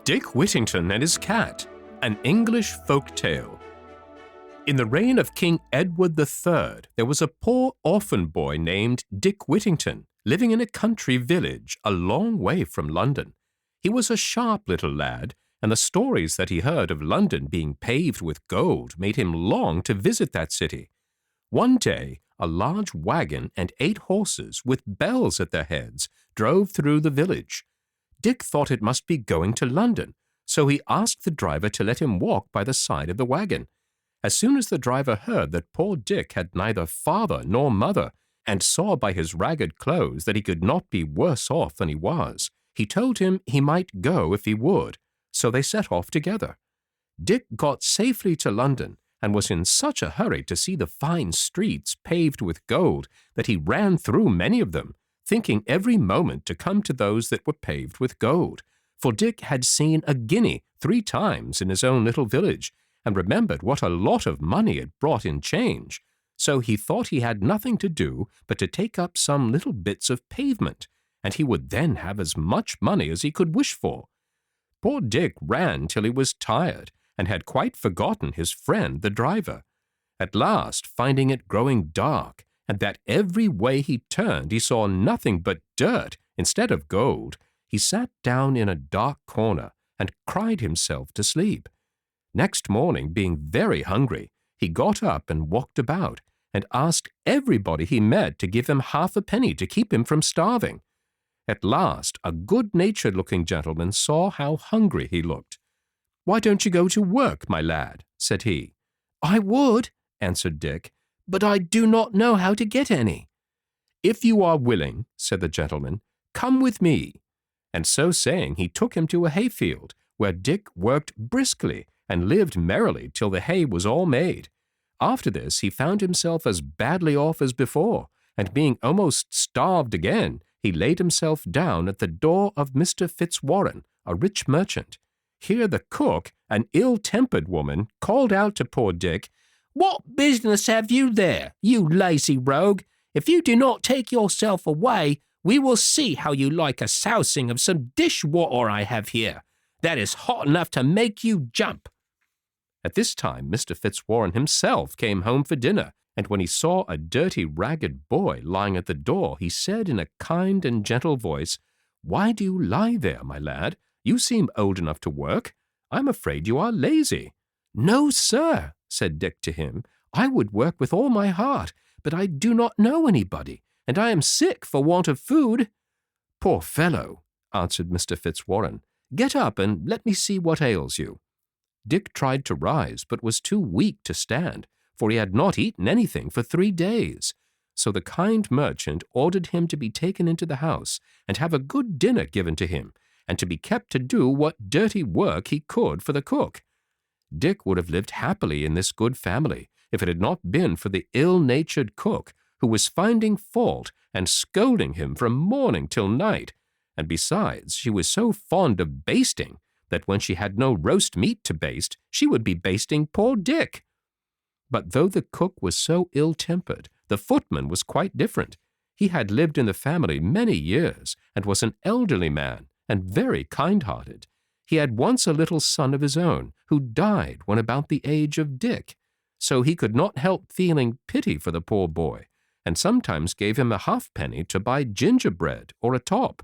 Dick Whittington and His Cat, an English folk tale. In the reign of King Edward III, there was a poor orphan boy named Dick Whittington, living in a country village a long way from London. He was a sharp little lad, and the stories that he heard of London being paved with gold made him long to visit that city. One day, a large wagon and 8 horses with bells at their heads drove through the village. Dick thought it must be going to London, so he asked the driver to let him walk by the side of the wagon. As soon as the driver heard that poor Dick had neither father nor mother, and saw by his ragged clothes that he could not be worse off than he was, he told him he might go if he would, so they set off together. Dick got safely to London, and was in such a hurry to see the fine streets paved with gold that he ran through many of them, thinking every moment to come to those that were paved with gold, for Dick had seen a guinea 3 times in his own little village, and remembered what a lot of money it brought in change, so he thought he had nothing to do but to take up some little bits of pavement, and he would then have as much money as he could wish for. Poor Dick ran till he was tired, and had quite forgotten his friend the driver. At last, finding it growing dark, and that every way he turned he saw nothing but dirt instead of gold, he sat down in a dark corner and cried himself to sleep. Next morning, being very hungry, he got up and walked about, and asked everybody he met to give him half a penny to keep him from starving. At last, a good-natured-looking gentleman saw how hungry he looked. "Why don't you go to work, my lad?" said he. "I would," answered Dick, "but I do not know how to get any." "If you are willing," said the gentleman, "come with me." And so saying, he took him to a hayfield, where Dick worked briskly and lived merrily till the hay was all made. After this he found himself as badly off as before, and being almost starved again, he laid himself down at the door of Mr. Fitzwarren, a rich merchant. Here the cook, an ill-tempered woman, called out to poor Dick, "What business have you there, you lazy rogue? If you do not take yourself away, we will see how you like a sousing of some dish-water I have here. That is hot enough to make you jump." At this time Mr. Fitzwarren himself came home for dinner, and when he saw a dirty, ragged boy lying at the door, he said in a kind and gentle voice, "Why do you lie there, my lad? You seem old enough to work. I'm afraid you are lazy." "No, sir," said Dick to him, "I would work with all my heart, but I do not know anybody, and I am sick for want of food." "Poor fellow," answered Mr. Fitzwarren, "get up and let me see what ails you." Dick tried to rise, but was too weak to stand, for he had not eaten anything for 3 days. So the kind merchant ordered him to be taken into the house and have a good dinner given to him, and to be kept to do what dirty work he could for the cook. Dick would have lived happily in this good family if it had not been for the ill-natured cook, who was finding fault and scolding him from morning till night, and besides she was so fond of basting that when she had no roast meat to baste, she would be basting poor Dick. But though the cook was so ill-tempered, the footman was quite different. He had lived in the family many years, and was an elderly man, and very kind-hearted. He had once a little son of his own, who died when about the age of Dick, so he could not help feeling pity for the poor boy, and sometimes gave him a halfpenny to buy gingerbread or a top.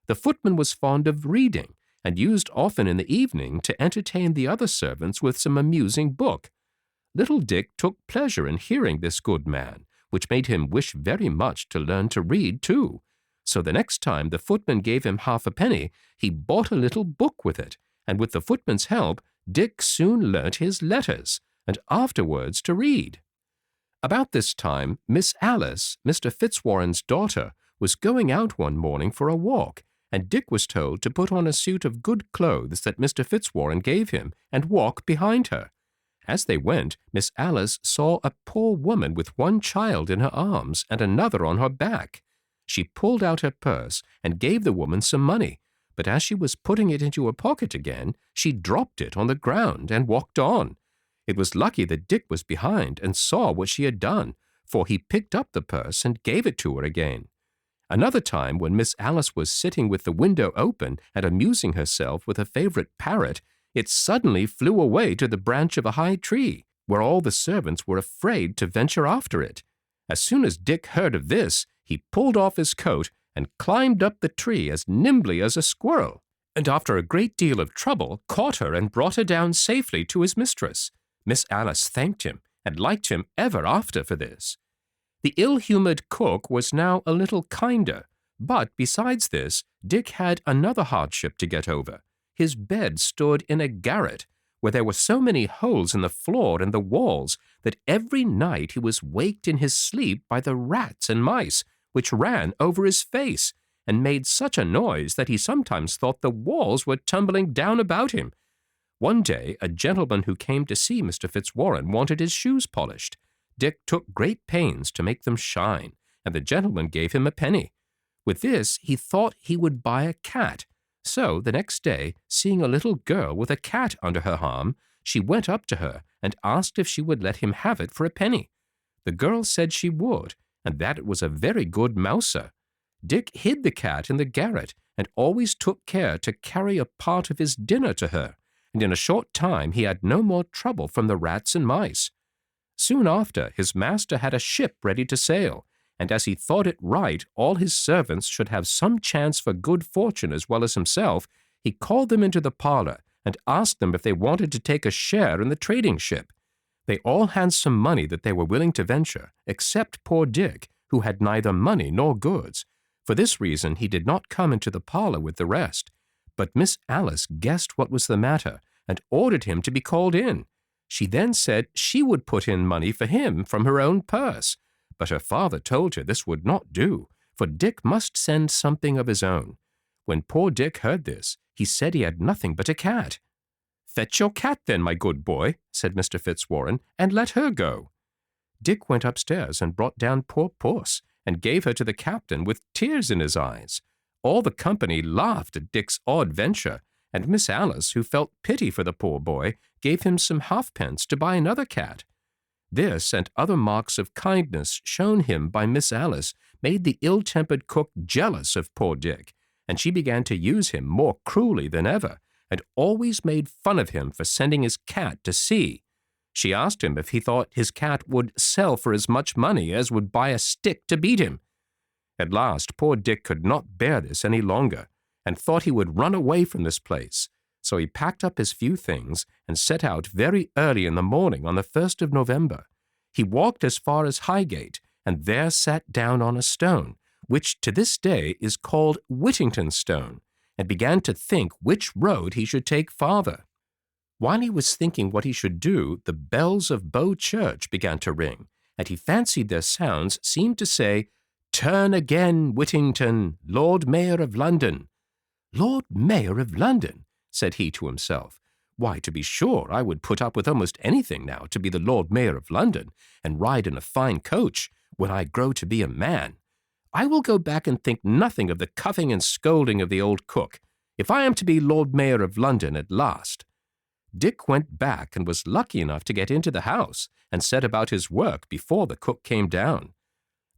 The footman was fond of reading, and used often in the evening to entertain the other servants with some amusing book. Little Dick took pleasure in hearing this good man, which made him wish very much to learn to read too. So the next time the footman gave him half a penny, he bought a little book with it, and with the footman's help, Dick soon learnt his letters, and afterwards to read. About this time, Miss Alice, Mr. Fitzwarren's daughter, was going out one morning for a walk, and Dick was told to put on a suit of good clothes that Mr. Fitzwarren gave him, and walk behind her. As they went, Miss Alice saw a poor woman with one child in her arms and another on her back. She pulled out her purse and gave the woman some money, but as she was putting it into her pocket again, she dropped it on the ground and walked on. It was lucky that Dick was behind and saw what she had done, for he picked up the purse and gave it to her again. Another time, when Miss Alice was sitting with the window open and amusing herself with her favorite parrot, it suddenly flew away to the branch of a high tree, where all the servants were afraid to venture after it. As soon as Dick heard of this, he pulled off his coat and climbed up the tree as nimbly as a squirrel, and after a great deal of trouble caught her and brought her down safely to his mistress. Miss Alice thanked him and liked him ever after for this. The ill-humored cook was now a little kinder, but besides this, Dick had another hardship to get over. His bed stood in a garret, where there were so many holes in the floor and the walls that every night he was waked in his sleep by the rats and mice, which ran over his face, and made such a noise that he sometimes thought the walls were tumbling down about him. One day, a gentleman who came to see Mr. Fitzwarren wanted his shoes polished. Dick took great pains to make them shine, and the gentleman gave him a penny. With this, he thought he would buy a cat. So, the next day, seeing a little girl with a cat under her arm, she went up to her and asked if she would let him have it for a penny. The girl said she would, and that it was a very good mouser. Dick hid the cat in the garret, and always took care to carry a part of his dinner to her, and in a short time he had no more trouble from the rats and mice. Soon after, his master had a ship ready to sail, and as he thought it right all his servants should have some chance for good fortune as well as himself, he called them into the parlor and asked them if they wanted to take a share in the trading ship. They all had some money that they were willing to venture, except poor Dick, who had neither money nor goods. For this reason he did not come into the parlor with the rest. But Miss Alice guessed what was the matter, and ordered him to be called in. She then said she would put in money for him from her own purse, but her father told her this would not do, for Dick must send something of his own. When poor Dick heard this, he said he had nothing but a cat. "Fetch your cat then, my good boy," said Mr. Fitzwarren, "and let her go." Dick went upstairs and brought down poor puss, and gave her to the captain with tears in his eyes. All the company laughed at Dick's odd venture, and Miss Alice, who felt pity for the poor boy, gave him some halfpence to buy another cat. This and other marks of kindness shown him by Miss Alice made the ill-tempered cook jealous of poor Dick, and she began to use him more cruelly than ever, and always made fun of him for sending his cat to sea. She asked him if he thought his cat would sell for as much money as would buy a stick to beat him. At last, poor Dick could not bear this any longer, and thought he would run away from this place. So he packed up his few things and set out very early in the morning on the 1st of November. He walked as far as Highgate, and there sat down on a stone, which to this day is called Whittington Stone, and began to think which road he should take farther. While he was thinking what he should do, the bells of Bow Church began to ring, and he fancied their sounds seemed to say, "Turn again, Whittington, Lord Mayor of London." "Lord Mayor of London," said he to himself. "Why, to be sure, I would put up with almost anything now to be the Lord Mayor of London, and ride in a fine coach, when I grow to be a man. I will go back and think nothing of the cuffing and scolding of the old cook, if I am to be Lord Mayor of London at last." Dick went back and was lucky enough to get into the house and set about his work before the cook came down.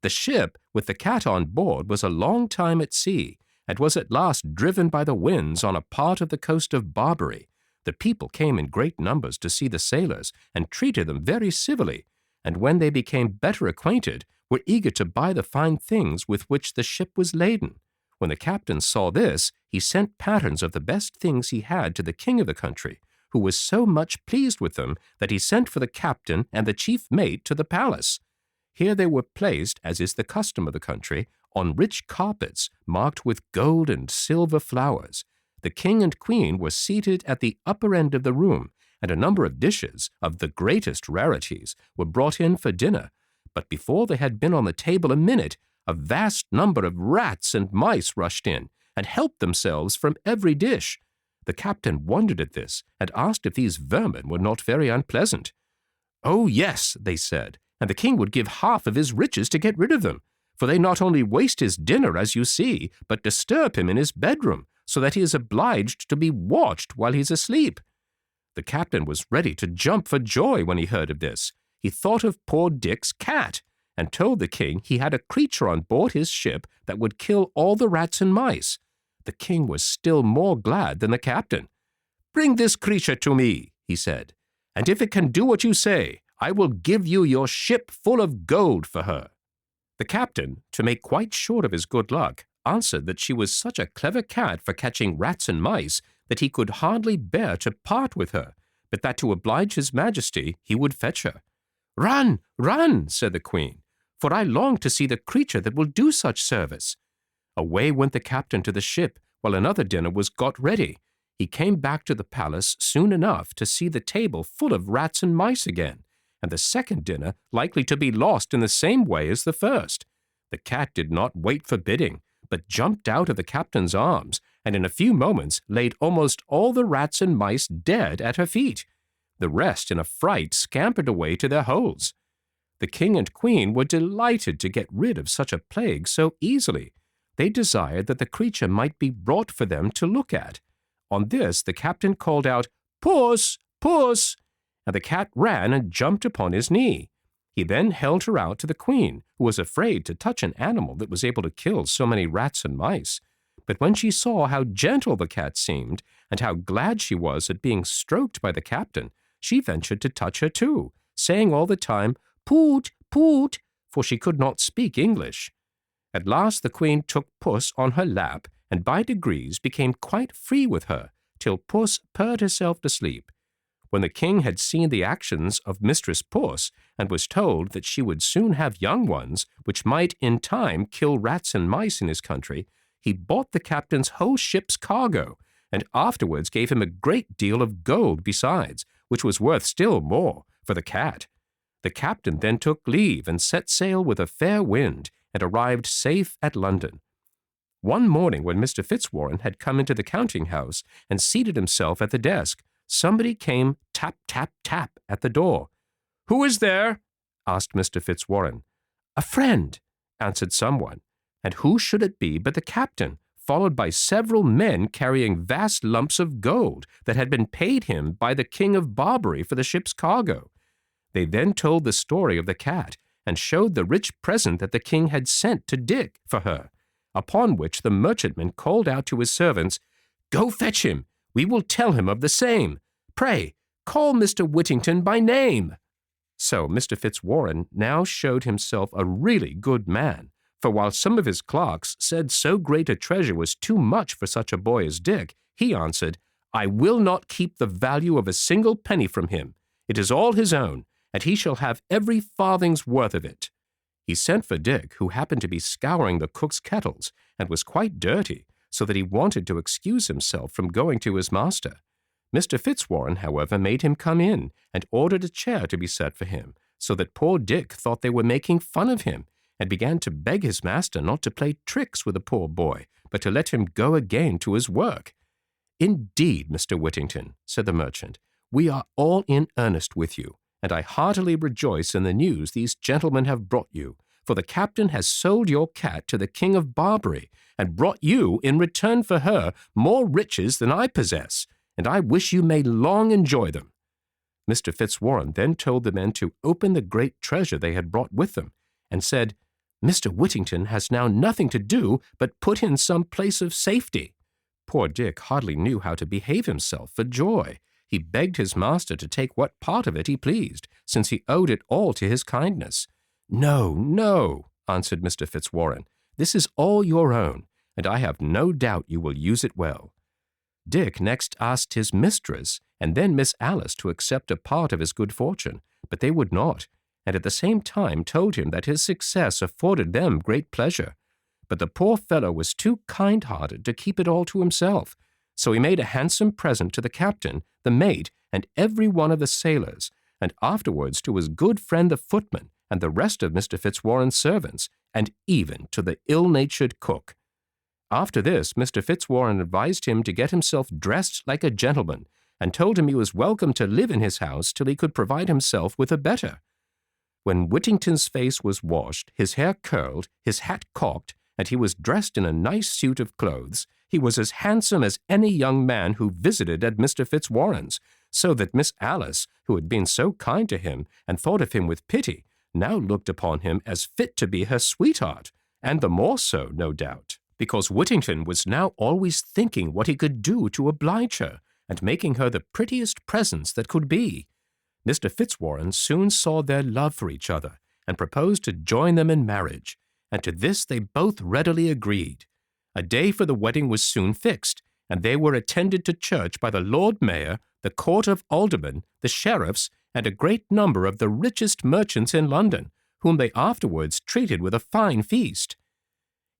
The ship, with the cat on board, was a long time at sea, and was at last driven by the winds on a part of the coast of Barbery. The people came in great numbers to see the sailors, and treated them very civilly, and when they became better acquainted, were eager to buy the fine things with which the ship was laden. When the captain saw this, he sent patterns of the best things he had to the king of the country, who was so much pleased with them that he sent for the captain and the chief mate to the palace. Here they were placed, as is the custom of the country, on rich carpets marked with gold and silver flowers. The king and queen were seated at the upper end of the room, and a number of dishes, of the greatest rarities, were brought in for dinner. But before they had been on the table a minute, a vast number of rats and mice rushed in, and helped themselves from every dish. The captain wondered at this, and asked if these vermin were not very unpleasant. "Oh, yes," they said, "and the king would give half of his riches to get rid of them, for they not only waste his dinner, as you see, but disturb him in his bedroom, so that he is obliged to be watched while he's asleep." The captain was ready to jump for joy when he heard of this. He thought of poor Dick's cat, and told the king he had a creature on board his ship that would kill all the rats and mice. The king was still more glad than the captain. "Bring this creature to me," he said, "and if it can do what you say, I will give you your ship full of gold for her." The captain, to make quite sure of his good luck, answered that she was such a clever cat for catching rats and mice that he could hardly bear to part with her, but that to oblige his majesty he would fetch her. "Run, run," said the queen, "for I long to see the creature that will do such service." Away went the captain to the ship, while another dinner was got ready. He came back to the palace soon enough to see the table full of rats and mice again, and the second dinner likely to be lost in the same way as the first. The cat did not wait for bidding, but jumped out of the captain's arms, and in a few moments laid almost all the rats and mice dead at her feet. The rest, in a fright, scampered away to their holes. The king and queen were delighted to get rid of such a plague so easily. They desired that the creature might be brought for them to look at. On this, the captain called out, "Puss, puss!" and the cat ran and jumped upon his knee. He then held her out to the queen, who was afraid to touch an animal that was able to kill so many rats and mice. But when she saw how gentle the cat seemed, and how glad she was at being stroked by the captain, she ventured to touch her too, saying all the time, "Poot, poot," for she could not speak English. At last the queen took Puss on her lap, and by degrees became quite free with her, till Puss purred herself to sleep. When the king had seen the actions of Mistress Puss, and was told that she would soon have young ones, which might in time kill rats and mice in his country, he bought the captain's whole ship's cargo, and afterwards gave him a great deal of gold besides, which was worth still more for the cat. The captain then took leave and set sail with a fair wind, and arrived safe at London. One morning when Mr. Fitzwarren had come into the counting-house and seated himself at the desk, somebody came tap, tap, tap at the door. "Who is there?" asked Mr. Fitzwarren. "A friend," answered someone, and who should it be but the captain, followed by several men carrying vast lumps of gold that had been paid him by the King of Barbery for the ship's cargo. They then told the story of the cat, and showed the rich present that the king had sent to Dick for her, upon which the merchantman called out to his servants, "Go fetch him, we will tell him of the same. Pray, call Mr. Whittington by name." So Mr. Fitzwarren now showed himself a really good man, for while some of his clerks said so great a treasure was too much for such a boy as Dick, he answered, "I will not keep the value of a single penny from him. It is all his own, and he shall have every farthing's worth of it." He sent for Dick, who happened to be scouring the cook's kettles, and was quite dirty, so that he wanted to excuse himself from going to his master. Mr. Fitzwarren, however, made him come in, and ordered a chair to be set for him, so that poor Dick thought they were making fun of him, and began to beg his master not to play tricks with the poor boy, but to let him go again to his work. "Indeed, Mr. Whittington," said the merchant, "we are all in earnest with you, and I heartily rejoice in the news these gentlemen have brought you, for the captain has sold your cat to the King of Barbery, and brought you, in return for her, more riches than I possess, and I wish you may long enjoy them." Mr. Fitzwarren then told the men to open the great treasure they had brought with them, and said, "Mr. Whittington has now nothing to do but put in some place of safety." Poor Dick hardly knew how to behave himself for joy. He begged his master to take what part of it he pleased, since he owed it all to his kindness. "No, no," answered Mr. Fitzwarren. "This is all your own, and I have no doubt you will use it well." Dick next asked his mistress and then Miss Alice to accept a part of his good fortune, but they would not, and at the same time told him that his success afforded them great pleasure. But the poor fellow was too kind-hearted to keep it all to himself, so he made a handsome present to the captain, the mate, and every one of the sailors, and afterwards to his good friend the footman, and the rest of Mr. Fitzwarren's servants, and even to the ill-natured cook. After this, Mr. Fitzwarren advised him to get himself dressed like a gentleman, and told him he was welcome to live in his house till he could provide himself with a better. When Whittington's face was washed, his hair curled, his hat cocked, and he was dressed in a nice suit of clothes, he was as handsome as any young man who visited at Mr. Fitzwarren's, so that Miss Alice, who had been so kind to him and thought of him with pity, now looked upon him as fit to be her sweetheart, and the more so, no doubt, because Whittington was now always thinking what he could do to oblige her, and making her the prettiest presents that could be. Mr. Fitzwarren soon saw their love for each other, and proposed to join them in marriage, and to this they both readily agreed. A day for the wedding was soon fixed, and they were attended to church by the Lord Mayor, the Court of Aldermen, the sheriffs, and a great number of the richest merchants in London, whom they afterwards treated with a fine feast.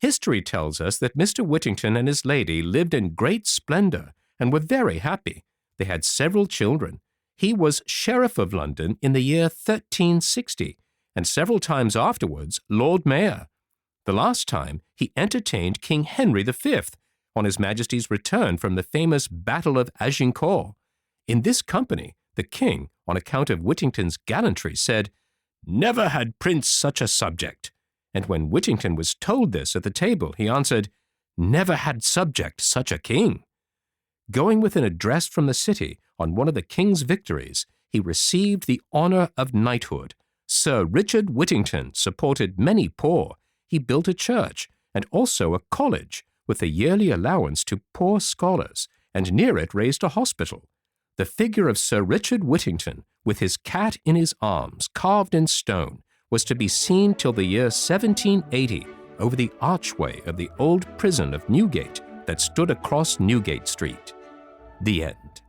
History tells us that Mr. Whittington and his lady lived in great splendor, and were very happy. They had several children. He was Sheriff of London in the year 1360, and several times afterwards Lord Mayor. The last time he entertained King Henry V on His Majesty's return from the famous Battle of Agincourt. In this company, the king, on account of Whittington's gallantry, said, "Never had prince such a subject." And when Whittington was told this at the table, he answered, "Never had subject such a king." Going with an address from the city on one of the king's victories, he received the honor of knighthood. Sir Richard Whittington supported many poor. He built a church and also a college with a yearly allowance to poor scholars, and near it raised a hospital. The figure of Sir Richard Whittington, with his cat in his arms, carved in stone, was to be seen till the year 1780 over the archway of the old prison of Newgate that stood across Newgate Street. The end.